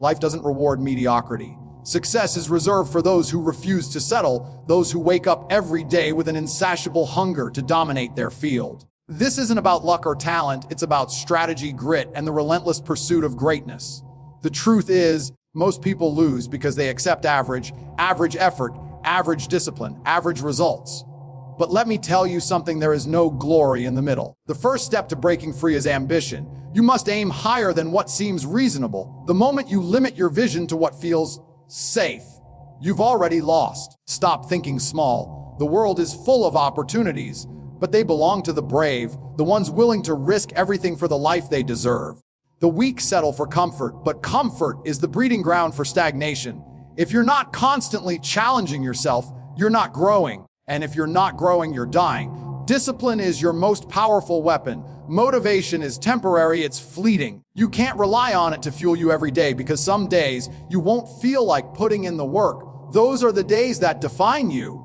Life doesn't reward mediocrity. Success is reserved for those who refuse to settle, those who wake up every day with an insatiable hunger to dominate their field. This isn't about luck or talent, it's about strategy, grit, and the relentless pursuit of greatness. The truth is, most people lose because they accept average effort, average discipline, average results. But let me tell you something, there is no glory in the middle. The first step to breaking free is ambition. You must aim higher than what seems reasonable. The moment you limit your vision to what feels safe, you've already lost. Stop thinking small. The world is full of opportunities, but they belong to the brave, the ones willing to risk everything for the life they deserve. The weak settle for comfort, but comfort is the breeding ground for stagnation. If you're not constantly challenging yourself, you're not growing. And if you're not growing, you're dying. Discipline is your most powerful weapon. Motivation is temporary, it's fleeting. You can't rely on it to fuel you every day because some days you won't feel like putting in the work. Those are the days that define you.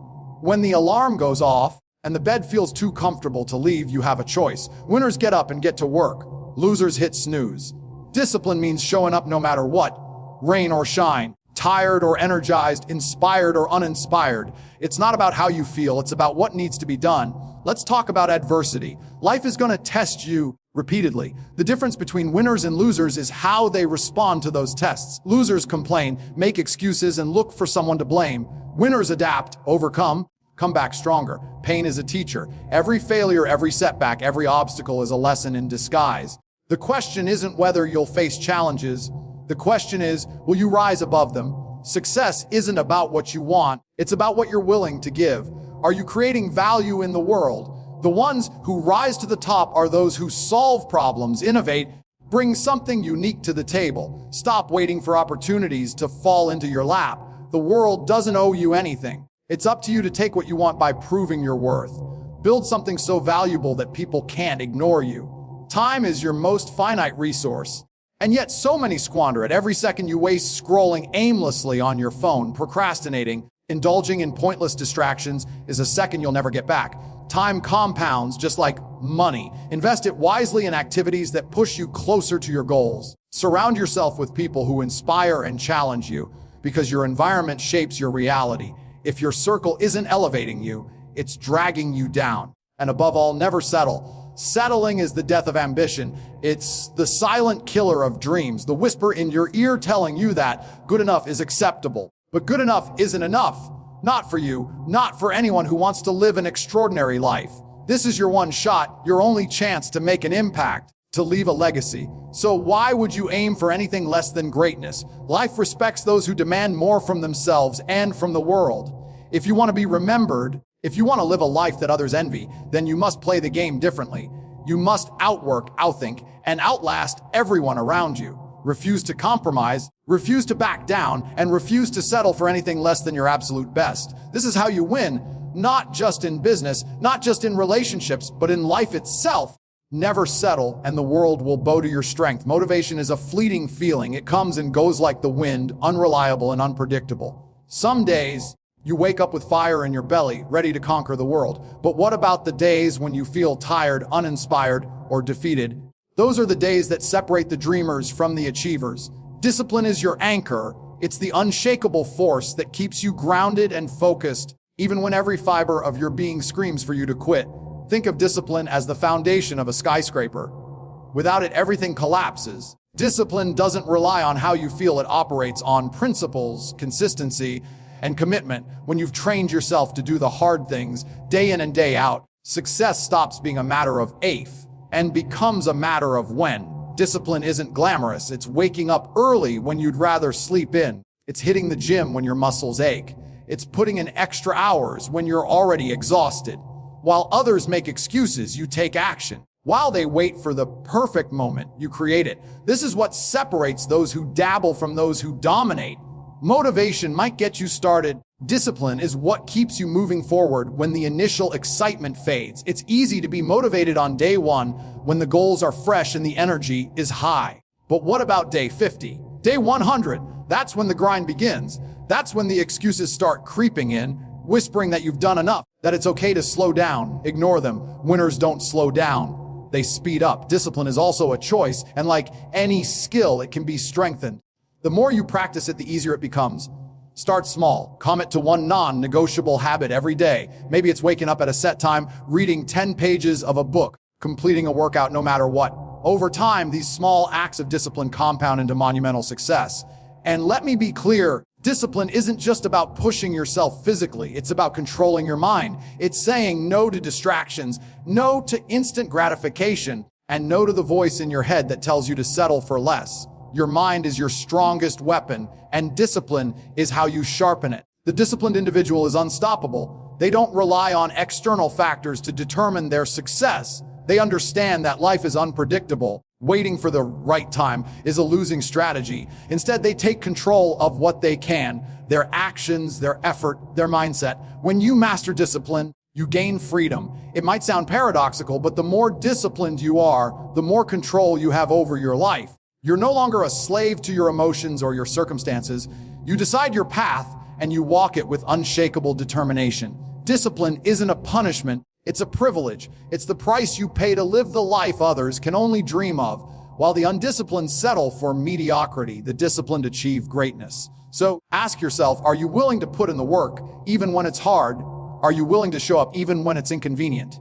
When the alarm goes off and the bed feels too comfortable to leave, you have a choice. Winners get up and get to work. Losers hit snooze. Discipline means showing up no matter what, rain or shine, tired or energized, inspired or uninspired. It's not about how you feel, it's about what needs to be done. Let's talk about adversity. Life is going to test you repeatedly. The difference between winners and losers is how they respond to those tests. Losers complain, make excuses, and look for someone to blame. Winners adapt, overcome, come back stronger. Pain is a teacher. Every failure, every setback, every obstacle is a lesson in disguise. The question isn't whether you'll face challenges. The question is, will you rise above them? Success isn't about what you want. It's about what you're willing to give. Are you creating value in the world? The ones who rise to the top are those who solve problems, innovate, bring something unique to the table. Stop waiting for opportunities to fall into your lap. The world doesn't owe you anything. It's up to you to take what you want by proving your worth. Build something so valuable that people can't ignore you. Time is your most finite resource, and yet so many squander it. Every second you waste scrolling aimlessly on your phone, procrastinating, indulging in pointless distractions is a second you'll never get back. Time compounds just like money. Invest it wisely in activities that push you closer to your goals. Surround yourself with people who inspire and challenge you, because your environment shapes your reality. If your circle isn't elevating you, it's dragging you down. And above all, never settle. Settling is the death of ambition. It's the silent killer of dreams, the whisper in your ear telling you that good enough is acceptable. But good enough isn't enough. Not for you, not for anyone who wants to live an extraordinary life. This is your one shot, your only chance to make an impact, to leave a legacy. So why would you aim for anything less than greatness? Life respects those who demand more from themselves and from the world. If you want to be remembered, if you want to live a life that others envy, then you must play the game differently. You must outwork, outthink, and outlast everyone around you. Refuse to compromise, refuse to back down, and refuse to settle for anything less than your absolute best. This is how you win, not just in business, not just in relationships, but in life itself. Never settle, and the world will bow to your strength. Motivation is a fleeting feeling. It comes and goes like the wind, unreliable and unpredictable. Some days, you wake up with fire in your belly, ready to conquer the world. But what about the days when you feel tired, uninspired, or defeated? Those are the days that separate the dreamers from the achievers. Discipline is your anchor. It's the unshakable force that keeps you grounded and focused, even when every fiber of your being screams for you to quit. Think of discipline as the foundation of a skyscraper. Without it, everything collapses. Discipline doesn't rely on how you feel. It operates on principles, consistency, and commitment. When you've trained yourself to do the hard things day in and day out, success stops being a matter of if and becomes a matter of when. Discipline isn't glamorous. It's waking up early when you'd rather sleep in. It's hitting the gym when your muscles ache. It's putting in extra hours when you're already exhausted. While others make excuses, you take action. While they wait for the perfect moment, you create it. This is what separates those who dabble from those who dominate. Motivation might get you started. Discipline is what keeps you moving forward when the initial excitement fades. It's easy to be motivated on day one when the goals are fresh and the energy is high. But what about day 50? Day 100? That's when the grind begins. That's when the excuses start creeping in, whispering that you've done enough, that it's okay to slow down. Ignore them. Winners don't slow down. They speed up. Discipline is also a choice, and like any skill, it can be strengthened. The more you practice it, the easier it becomes. Start small. Commit to one non-negotiable habit every day. Maybe it's waking up at a set time, reading 10 pages of a book, completing a workout no matter what. Over time, these small acts of discipline compound into monumental success. And let me be clear, discipline isn't just about pushing yourself physically. It's about controlling your mind. It's saying no to distractions, no to instant gratification, and no to the voice in your head that tells you to settle for less. Your mind is your strongest weapon, and discipline is how you sharpen it. The disciplined individual is unstoppable. They don't rely on external factors to determine their success. They understand that life is unpredictable. Waiting for the right time is a losing strategy. Instead, they take control of what they can, their actions, their effort, their mindset. When you master discipline, you gain freedom. It might sound paradoxical, but the more disciplined you are, the more control you have over your life. You're no longer a slave to your emotions or your circumstances. You decide your path and you walk it with unshakable determination. Discipline isn't a punishment, it's a privilege. It's the price you pay to live the life others can only dream of. While the undisciplined settle for mediocrity, the disciplined achieve greatness. So ask yourself, are you willing to put in the work even when it's hard? Are you willing to show up even when it's inconvenient?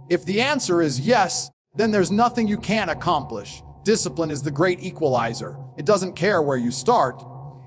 If the answer is yes, then there's nothing you can't accomplish. Discipline is the great equalizer. It doesn't care where you start.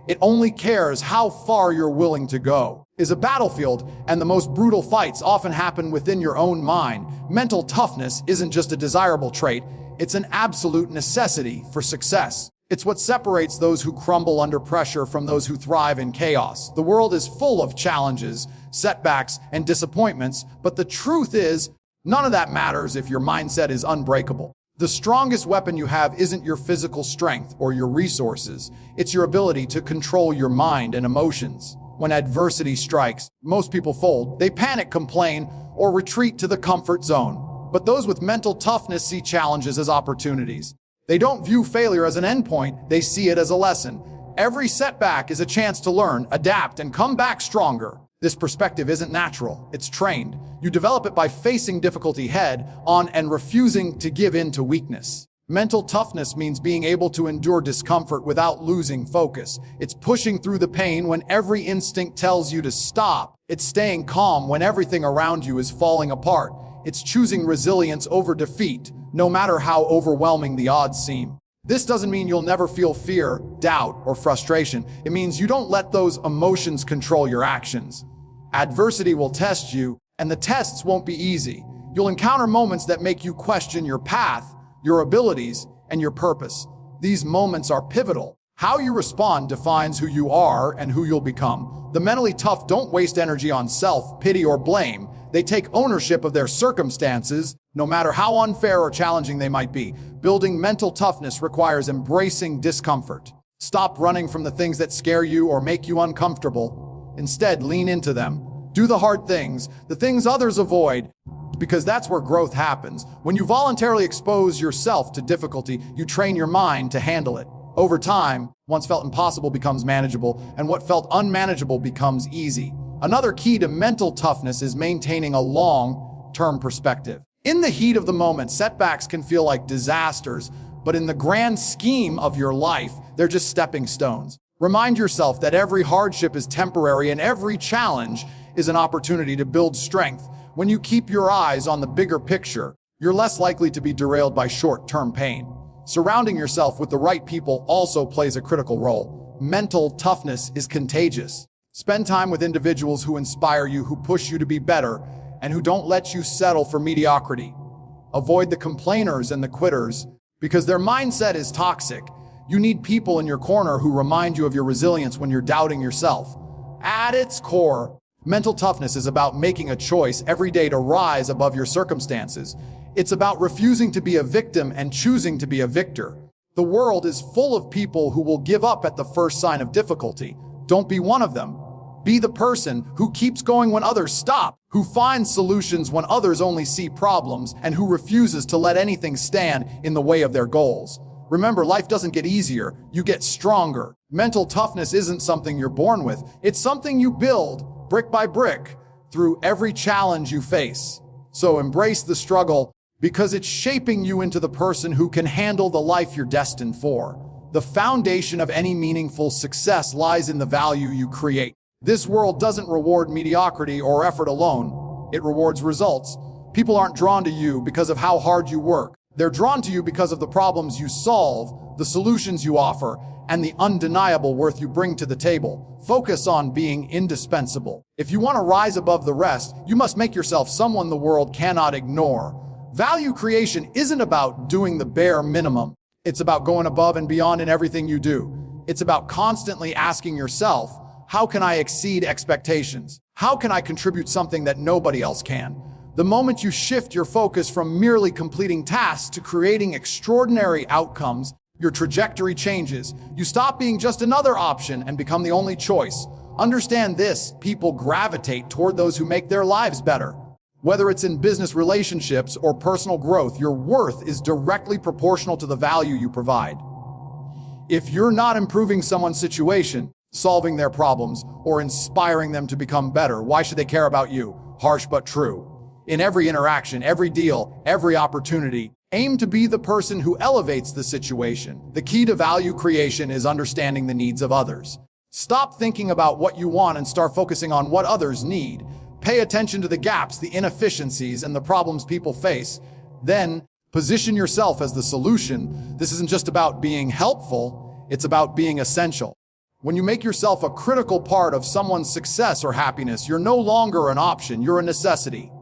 It only cares how far you're willing to go. Is a battlefield, and the most brutal fights often happen within your own mind. Mental toughness isn't just a desirable trait, it's an absolute necessity for success. It's what separates those who crumble under pressure from those who thrive in chaos. The world is full of challenges, setbacks, and disappointments, but the truth is, none of that matters if your mindset is unbreakable. The strongest weapon you have isn't your physical strength or your resources. It's your ability to control your mind and emotions. When adversity strikes, most people fold. They panic, complain, or retreat to the comfort zone. But those with mental toughness see challenges as opportunities. They don't view failure as an endpoint, they see it as a lesson. Every setback is a chance to learn, adapt, and come back stronger. This perspective isn't natural, it's trained. You develop it by facing difficulty head on and refusing to give in to weakness. Mental toughness means being able to endure discomfort without losing focus. It's pushing through the pain when every instinct tells you to stop. It's staying calm when everything around you is falling apart. It's choosing resilience over defeat, no matter how overwhelming the odds seem. This doesn't mean you'll never feel fear, doubt, or frustration. It means you don't let those emotions control your actions. Adversity will test you, and the tests won't be easy. You'll encounter moments that make you question your path, your abilities, and your purpose. These moments are pivotal. How you respond defines who you are and who you'll become. The mentally tough don't waste energy on self-pity or blame. They take ownership of their circumstances, no matter how unfair or challenging they might be. Building mental toughness requires embracing discomfort. Stop running from the things that scare you or make you uncomfortable. Instead, lean into them. Do the hard things, the things others avoid, because that's where growth happens. When you voluntarily expose yourself to difficulty, you train your mind to handle it. Over time, what felt impossible becomes manageable, and what felt unmanageable becomes easy. Another key to mental toughness is maintaining a long-term perspective. In the heat of the moment, setbacks can feel like disasters, but in the grand scheme of your life, they're just stepping stones. Remind yourself that every hardship is temporary and every challenge is an opportunity to build strength. When you keep your eyes on the bigger picture, you're less likely to be derailed by short-term pain. Surrounding yourself with the right people also plays a critical role. Mental toughness is contagious. Spend time with individuals who inspire you, who push you to be better, and who don't let you settle for mediocrity. Avoid the complainers and the quitters, because their mindset is toxic. You need people in your corner who remind you of your resilience when you're doubting yourself. At its core, mental toughness is about making a choice every day to rise above your circumstances. It's about refusing to be a victim and choosing to be a victor. The world is full of people who will give up at the first sign of difficulty. Don't be one of them. Be the person who keeps going when others stop, who finds solutions when others only see problems, and who refuses to let anything stand in the way of their goals. Remember, life doesn't get easier, you get stronger. Mental toughness isn't something you're born with. It's something you build, brick by brick, through every challenge you face. So embrace the struggle, because it's shaping you into the person who can handle the life you're destined for. The foundation of any meaningful success lies in the value you create. This world doesn't reward mediocrity or effort alone. It rewards results. People aren't drawn to you because of how hard you work. They're drawn to you because of the problems you solve, the solutions you offer, and the undeniable worth you bring to the table. Focus on being indispensable. If you want to rise above the rest, you must make yourself someone the world cannot ignore. Value creation isn't about doing the bare minimum. It's about going above and beyond in everything you do. It's about constantly asking yourself, how can I exceed expectations? How can I contribute something that nobody else can? The moment you shift your focus from merely completing tasks to creating extraordinary outcomes, your trajectory changes. You stop being just another option and become the only choice. Understand this: people gravitate toward those who make their lives better. Whether it's in business relationships or personal growth, your worth is directly proportional to the value you provide. If you're not improving someone's situation, solving their problems, or inspiring them to become better, why should they care about you? Harsh but true. In every interaction, every deal, every opportunity, aim to be the person who elevates the situation. The key to value creation is understanding the needs of others. Stop thinking about what you want and start focusing on what others need. Pay attention to the gaps, the inefficiencies, and the problems people face. Then, position yourself as the solution. This isn't just about being helpful, it's about being essential. When you make yourself a critical part of someone's success or happiness, you're no longer an option, you're a necessity.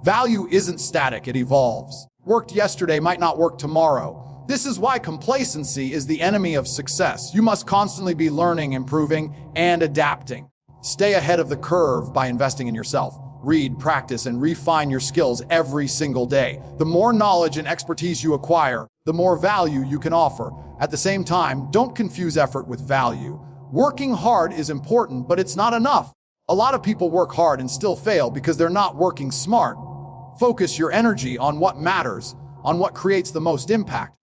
Value isn't static, it evolves. Worked yesterday might not work tomorrow. This is why complacency is the enemy of success. You must constantly be learning, improving, and adapting. Stay ahead of the curve by investing in yourself. Read, practice, and refine your skills every single day. The more knowledge and expertise you acquire, the more value you can offer. At the same time, don't confuse effort with value. Working hard is important, but it's not enough. A lot of people work hard and still fail because they're not working smart. Focus your energy on what matters, on what creates the most impact.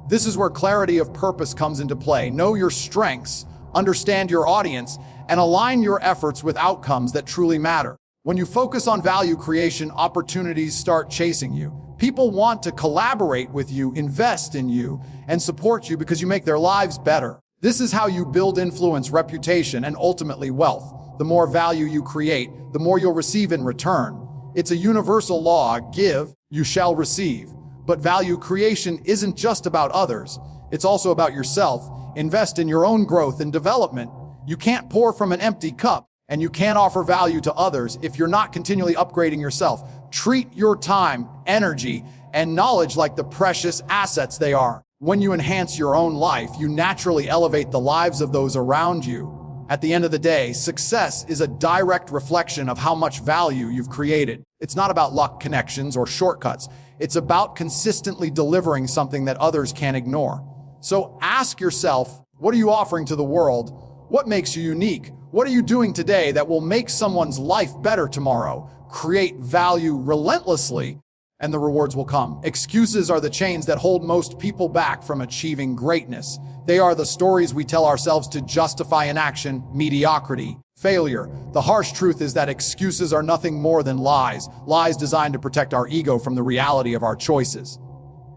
This is where clarity of purpose comes into play. Know your strengths, understand your audience, and align your efforts with outcomes that truly matter. When you focus on value creation, opportunities start chasing you. People want to collaborate with you, invest in you, and support you because you make their lives better. This is how you build influence, reputation, and ultimately wealth. The more value you create, the more you'll receive in return. It's a universal law: give, you shall receive. But value creation isn't just about others. It's also about yourself. Invest in your own growth and development. You can't pour from an empty cup, and you can't offer value to others if you're not continually upgrading yourself. Treat your time, energy, and knowledge like the precious assets they are. When you enhance your own life, you naturally elevate the lives of those around you. At the end of the day, success is a direct reflection of how much value you've created. It's not about luck, connections, or shortcuts. It's about consistently delivering something that others can't ignore. So ask yourself, what are you offering to the world? What makes you unique? What are you doing today that will make someone's life better tomorrow? Create value relentlessly, and the rewards will come. Excuses are the chains that hold most people back from achieving greatness. They are the stories we tell ourselves to justify inaction, mediocrity, failure. The harsh truth is that excuses are nothing more than lies designed to protect our ego from the reality of our choices.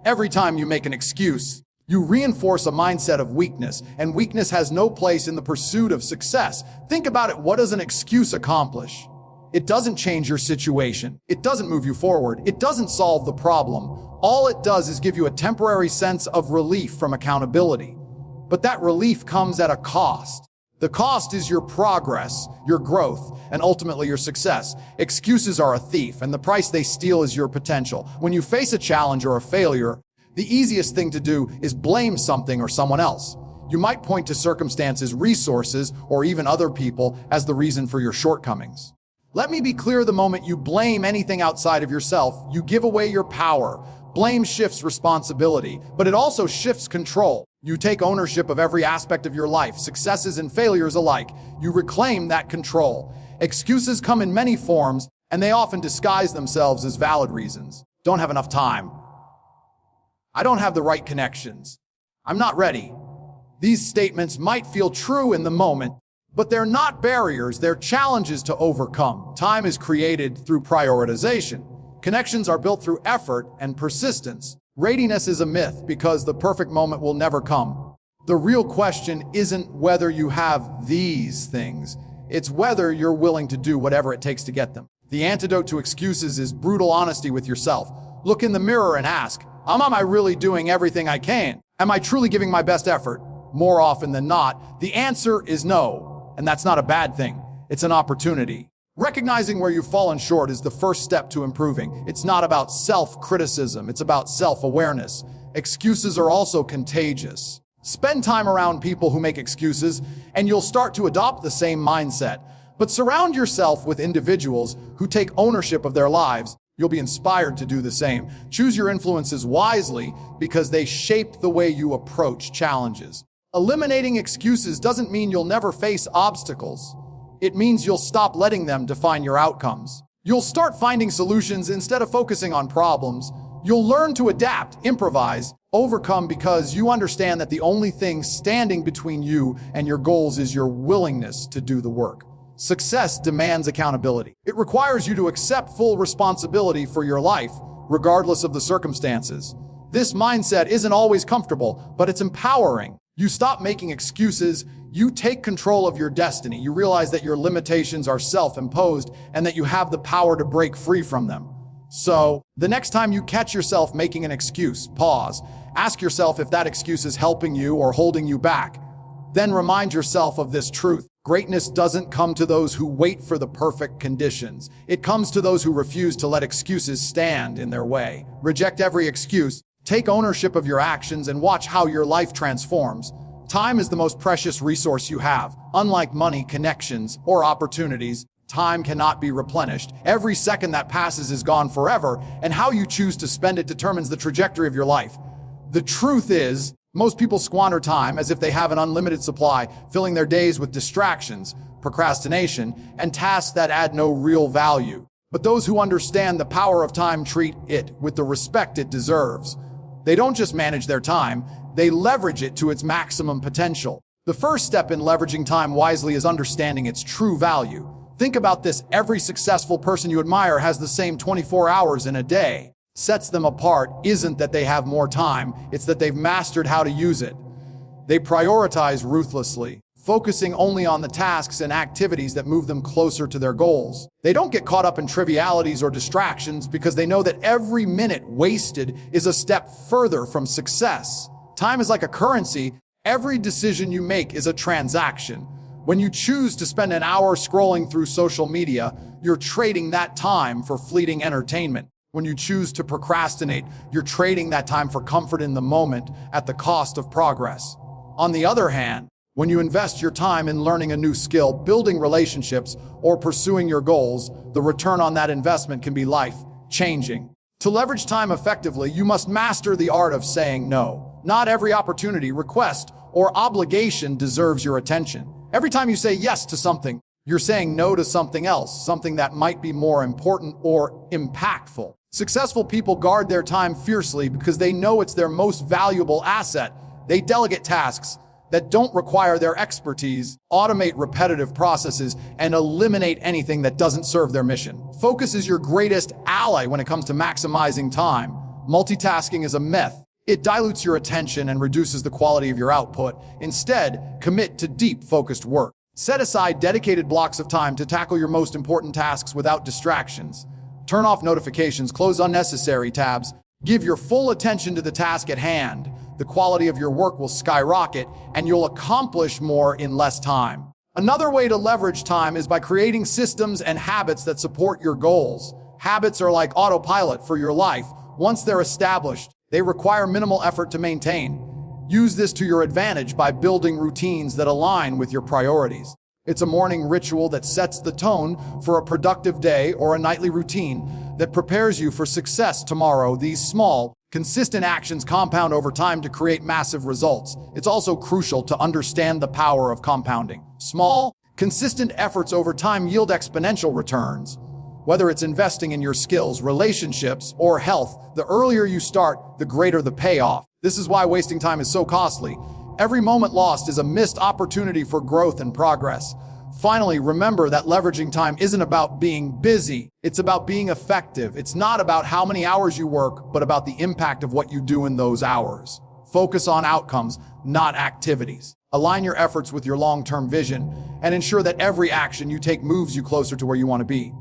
Every time you make an excuse, you reinforce a mindset of weakness, and weakness has no place in the pursuit of success. Think about it. What does an excuse accomplish? It doesn't change your situation. It doesn't move you forward. It doesn't solve the problem. All it does is give you a temporary sense of relief from accountability. But that relief comes at a cost. The cost is your progress, your growth, and ultimately your success. Excuses are a thief, and the price they steal is your potential. When you face a challenge or a failure, the easiest thing to do is blame something or someone else. You might point to circumstances, resources, or even other people as the reason for your shortcomings. Let me be clear: the moment you blame anything outside of yourself, you give away your power. Blame shifts responsibility, but it also shifts control. You take ownership of every aspect of your life, successes and failures alike. You reclaim that control. Excuses come in many forms, and they often disguise themselves as valid reasons. Don't have enough time. I don't have the right connections. I'm not ready. These statements might feel true in the moment, but they're not barriers, they're challenges to overcome. Time is created through prioritization. Connections are built through effort and persistence. Readiness is a myth because the perfect moment will never come. The real question isn't whether you have these things. It's whether you're willing to do whatever it takes to get them. The antidote to excuses is brutal honesty with yourself. Look in the mirror and ask, am I really doing everything I can? Am I truly giving my best effort? More often than not, the answer is no. And that's not a bad thing. It's an opportunity. Recognizing where you've fallen short is the first step to improving. It's not about self-criticism. It's about self-awareness. Excuses are also contagious. Spend time around people who make excuses, and you'll start to adopt the same mindset. But surround yourself with individuals who take ownership of their lives. You'll be inspired to do the same. Choose your influences wisely because they shape the way you approach challenges. Eliminating excuses doesn't mean you'll never face obstacles. It means you'll stop letting them define your outcomes. You'll start finding solutions instead of focusing on problems. You'll learn to adapt, improvise, overcome because you understand that the only thing standing between you and your goals is your willingness to do the work. Success demands accountability. It requires you to accept full responsibility for your life, regardless of the circumstances. This mindset isn't always comfortable, but it's empowering. You stop making excuses, you take control of your destiny. You realize that your limitations are self-imposed and that you have the power to break free from them. So, the next time you catch yourself making an excuse, pause. Ask yourself if that excuse is helping you or holding you back. Then remind yourself of this truth. Greatness doesn't come to those who wait for the perfect conditions. It comes to those who refuse to let excuses stand in their way. Reject every excuse, take ownership of your actions, and watch how your life transforms. Time is the most precious resource you have. Unlike money, connections, or opportunities, time cannot be replenished. Every second that passes is gone forever, and how you choose to spend it determines the trajectory of your life. The truth is, most people squander time as if they have an unlimited supply, filling their days with distractions, procrastination, and tasks that add no real value. But those who understand the power of time treat it with the respect it deserves. They don't just manage their time, they leverage it to its maximum potential. The first step in leveraging time wisely is understanding its true value. Think about this: every successful person you admire has the same 24 hours in a day. Sets them apart isn't that they have more time, it's that they've mastered how to use it. They prioritize ruthlessly, focusing only on the tasks and activities that move them closer to their goals. They don't get caught up in trivialities or distractions because they know that every minute wasted is a step further from success. Time is like a currency. Every decision you make is a transaction. When you choose to spend an hour scrolling through social media, you're trading that time for fleeting entertainment. When you choose to procrastinate, you're trading that time for comfort in the moment at the cost of progress. On the other hand, when you invest your time in learning a new skill, building relationships, or pursuing your goals, the return on that investment can be life-changing. To leverage time effectively, you must master the art of saying no. Not every opportunity, request, or obligation deserves your attention. Every time you say yes to something, you're saying no to something else, something that might be more important or impactful. Successful people guard their time fiercely because they know it's their most valuable asset. They delegate tasks that don't require their expertise, automate repetitive processes, and eliminate anything that doesn't serve their mission. Focus is your greatest ally when it comes to maximizing time. Multitasking is a myth. It dilutes your attention and reduces the quality of your output. Instead, commit to deep, focused work. Set aside dedicated blocks of time to tackle your most important tasks without distractions. Turn off notifications, close unnecessary tabs. Give your full attention to the task at hand. The quality of your work will skyrocket, and you'll accomplish more in less time. Another way to leverage time is by creating systems and habits that support your goals. Habits are like autopilot for your life. Once they're established, they require minimal effort to maintain. Use this to your advantage by building routines that align with your priorities. It's a morning ritual that sets the tone for a productive day, or a nightly routine that prepares you for success tomorrow. These small, consistent actions compound over time to create massive results. It's also crucial to understand the power of compounding. Small, consistent efforts over time yield exponential returns. Whether it's investing in your skills, relationships, or health, the earlier you start, the greater the payoff. This is why wasting time is so costly. Every moment lost is a missed opportunity for growth and progress. Finally, remember that leveraging time isn't about being busy. It's about being effective. It's not about how many hours you work, but about the impact of what you do in those hours. Focus on outcomes, not activities. Align your efforts with your long-term vision and ensure that every action you take moves you closer to where you want to be.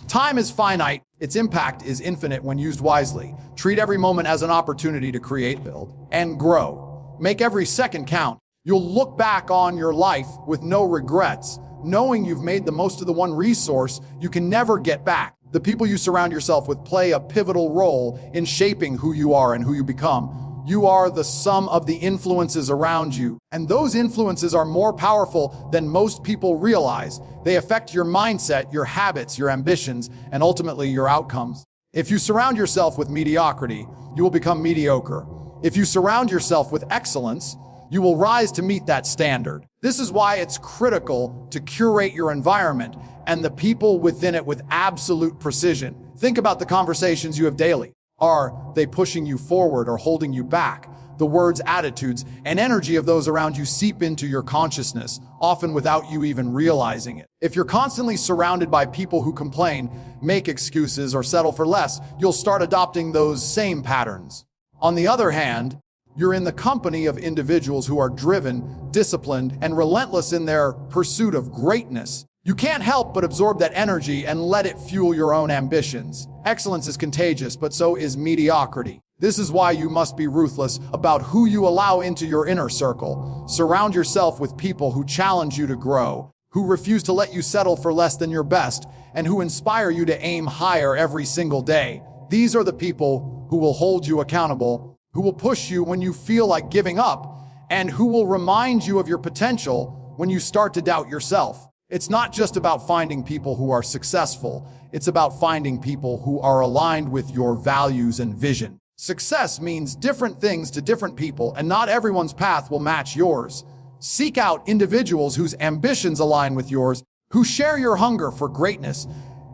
Time is finite. Its impact is infinite when used wisely. Treat every moment as an opportunity to create, build, and grow. Make every second count. You'll look back on your life with no regrets, knowing you've made the most of the one resource you can never get back. The people you surround yourself with play a pivotal role in shaping who you are and who you become. You are the sum of the influences around you, and those influences are more powerful than most people realize. They affect your mindset, your habits, your ambitions, and ultimately your outcomes. If you surround yourself with mediocrity, you will become mediocre. If you surround yourself with excellence, you will rise to meet that standard. This is why it's critical to curate your environment and the people within it with absolute precision. Think about the conversations you have daily. Are they pushing you forward or holding you back? The words, attitudes, and energy of those around you seep into your consciousness, often without you even realizing it. If you're constantly surrounded by people who complain, make excuses, or settle for less, you'll start adopting those same patterns. On the other hand, you're in the company of individuals who are driven, disciplined, and relentless in their pursuit of greatness. You can't help but absorb that energy and let it fuel your own ambitions. Excellence is contagious, but so is mediocrity. This is why you must be ruthless about who you allow into your inner circle. Surround yourself with people who challenge you to grow, who refuse to let you settle for less than your best, and who inspire you to aim higher every single day. These are the people who will hold you accountable, who will push you when you feel like giving up, and who will remind you of your potential when you start to doubt yourself. It's not just about finding people who are successful. It's about finding people who are aligned with your values and vision. Success means different things to different people, and not everyone's path will match yours. Seek out individuals whose ambitions align with yours, who share your hunger for greatness,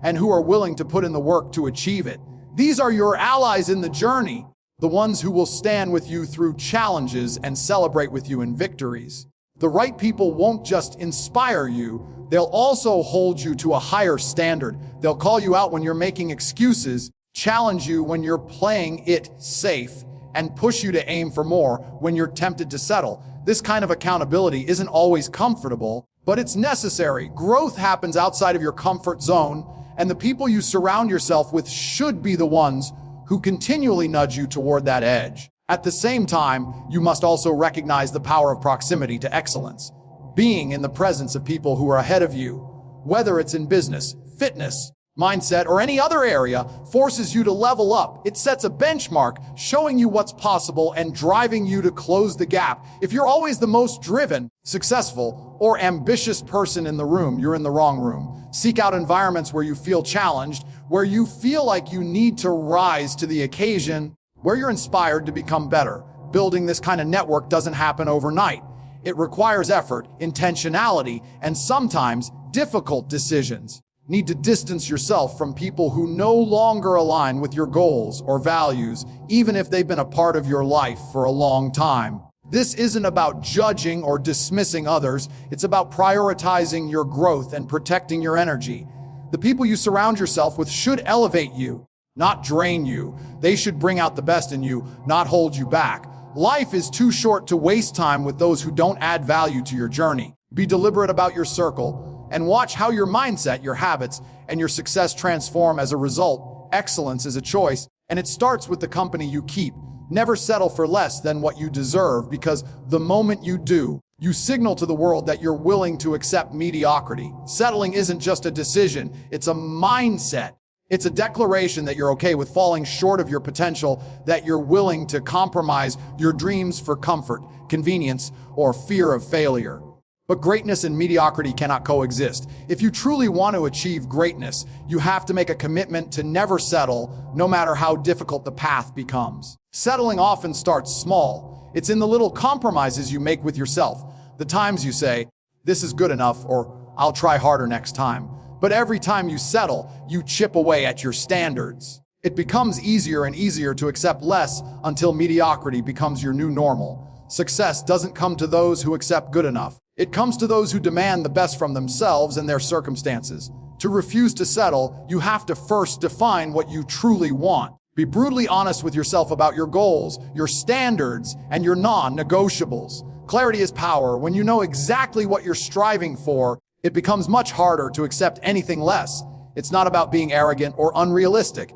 and who are willing to put in the work to achieve it. These are your allies in the journey, the ones who will stand with you through challenges and celebrate with you in victories. The right people won't just inspire you, they'll also hold you to a higher standard. They'll call you out when you're making excuses, challenge you when you're playing it safe, and push you to aim for more when you're tempted to settle. This kind of accountability isn't always comfortable, but it's necessary. Growth happens outside of your comfort zone, and the people you surround yourself with should be the ones who continually nudge you toward that edge. At the same time, you must also recognize the power of proximity to excellence. Being in the presence of people who are ahead of you, whether it's in business, fitness, mindset, or any other area, forces you to level up. It sets a benchmark, showing you what's possible and driving you to close the gap. If you're always the most driven, successful, or ambitious person in the room, you're in the wrong room. Seek out environments where you feel challenged, where you feel like you need to rise to the occasion, where you're inspired to become better. Building this kind of network doesn't happen overnight. It requires effort, intentionality, and sometimes difficult decisions. Need to distance yourself from people who no longer align with your goals or values, even if they've been a part of your life for a long time. This isn't about judging or dismissing others. It's about prioritizing your growth and protecting your energy. The people you surround yourself with should elevate you, not drain you. They should bring out the best in you, not hold you back. Life is too short to waste time with those who don't add value to your journey. Be deliberate about your circle and watch how your mindset, your habits, and your success transform as a result. Excellence is a choice, and it starts with the company you keep. Never settle for less than what you deserve, because the moment you do, you signal to the world that you're willing to accept mediocrity. Settling isn't just a decision, it's a mindset. It's a declaration that you're okay with falling short of your potential, that you're willing to compromise your dreams for comfort, convenience, or fear of failure. But greatness and mediocrity cannot coexist. If you truly want to achieve greatness, you have to make a commitment to never settle, no matter how difficult the path becomes. Settling often starts small. It's in the little compromises you make with yourself. The times you say, "This is good enough," or "I'll try harder next time." But every time you settle, you chip away at your standards. It becomes easier and easier to accept less until mediocrity becomes your new normal. Success doesn't come to those who accept good enough. It comes to those who demand the best from themselves and their circumstances. To refuse to settle, you have to first define what you truly want. Be brutally honest with yourself about your goals, your standards, and your non-negotiables. Clarity is power. When you know exactly what you're striving for, it becomes much harder to accept anything less. It's not about being arrogant or unrealistic.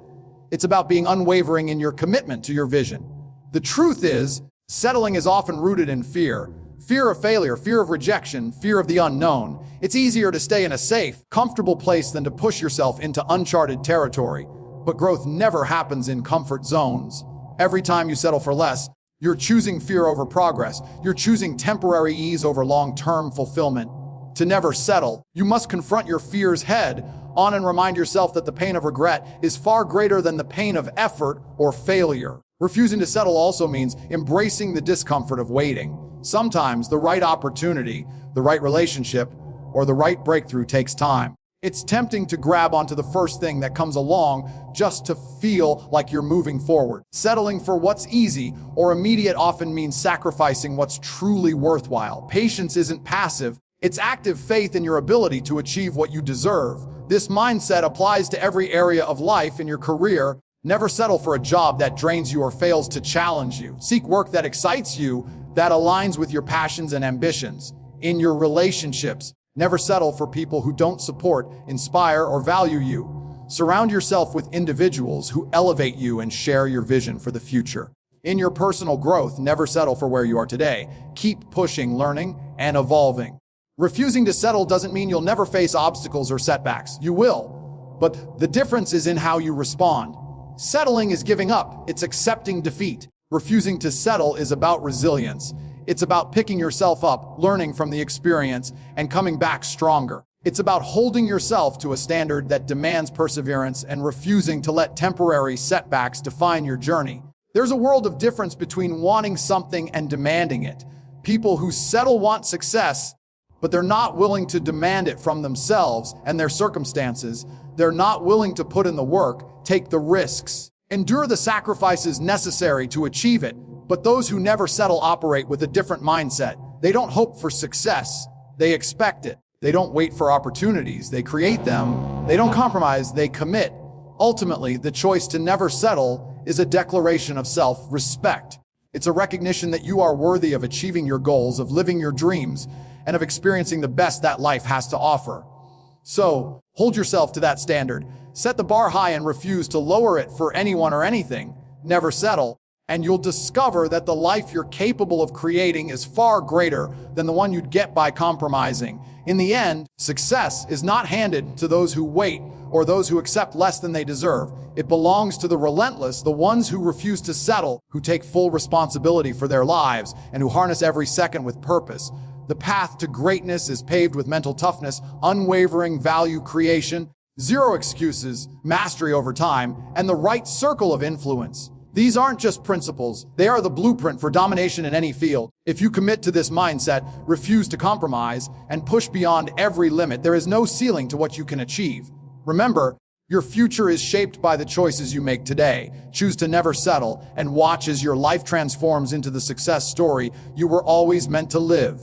It's about being unwavering in your commitment to your vision. The truth is, settling is often rooted in fear. Fear of failure, fear of rejection, fear of the unknown. It's easier to stay in a safe, comfortable place than to push yourself into uncharted territory. But growth never happens in comfort zones. Every time you settle for less, you're choosing fear over progress. You're choosing temporary ease over long-term fulfillment. To never settle, you must confront your fears head on and remind yourself that the pain of regret is far greater than the pain of effort or failure. Refusing to settle also means embracing the discomfort of waiting. Sometimes the right opportunity, the right relationship, or the right breakthrough takes time. It's tempting to grab onto the first thing that comes along just to feel like you're moving forward. Settling for what's easy or immediate often means sacrificing what's truly worthwhile. Patience isn't passive. It's active faith in your ability to achieve what you deserve. This mindset applies to every area of life. In your career, never settle for a job that drains you or fails to challenge you. Seek work that excites you, that aligns with your passions and ambitions. In your relationships, never settle for people who don't support, inspire, or value you. Surround yourself with individuals who elevate you and share your vision for the future. In your personal growth, never settle for where you are today. Keep pushing, learning, and evolving. Refusing to settle doesn't mean you'll never face obstacles or setbacks. You will, but the difference is in how you respond. Settling is giving up. It's accepting defeat. Refusing to settle is about resilience. It's about picking yourself up, learning from the experience, and coming back stronger. It's about holding yourself to a standard that demands perseverance and refusing to let temporary setbacks define your journey. There's a world of difference between wanting something and demanding it. People who settle want success, but they're not willing to demand it from themselves and their circumstances. They're not willing to put in the work, take the risks, endure the sacrifices necessary to achieve it. But those who never settle operate with a different mindset. They don't hope for success, they expect it. They don't wait for opportunities, they create them. They don't compromise, they commit. Ultimately, the choice to never settle is a declaration of self-respect. It's a recognition that you are worthy of achieving your goals, of living your dreams, and of experiencing the best that life has to offer. So, hold yourself to that standard. Set the bar high and refuse to lower it for anyone or anything. Never settle, and you'll discover that the life you're capable of creating is far greater than the one you'd get by compromising. In the end, success is not handed to those who wait or those who accept less than they deserve. It belongs to the relentless, the ones who refuse to settle, who take full responsibility for their lives, and who harness every second with purpose. The path to greatness is paved with mental toughness, unwavering value creation, zero excuses, mastery over time, and the right circle of influence. These aren't just principles, they are the blueprint for domination in any field. If you commit to this mindset, refuse to compromise, and push beyond every limit, there is no ceiling to what you can achieve. Remember, your future is shaped by the choices you make today. Choose to never settle, and watch as your life transforms into the success story you were always meant to live.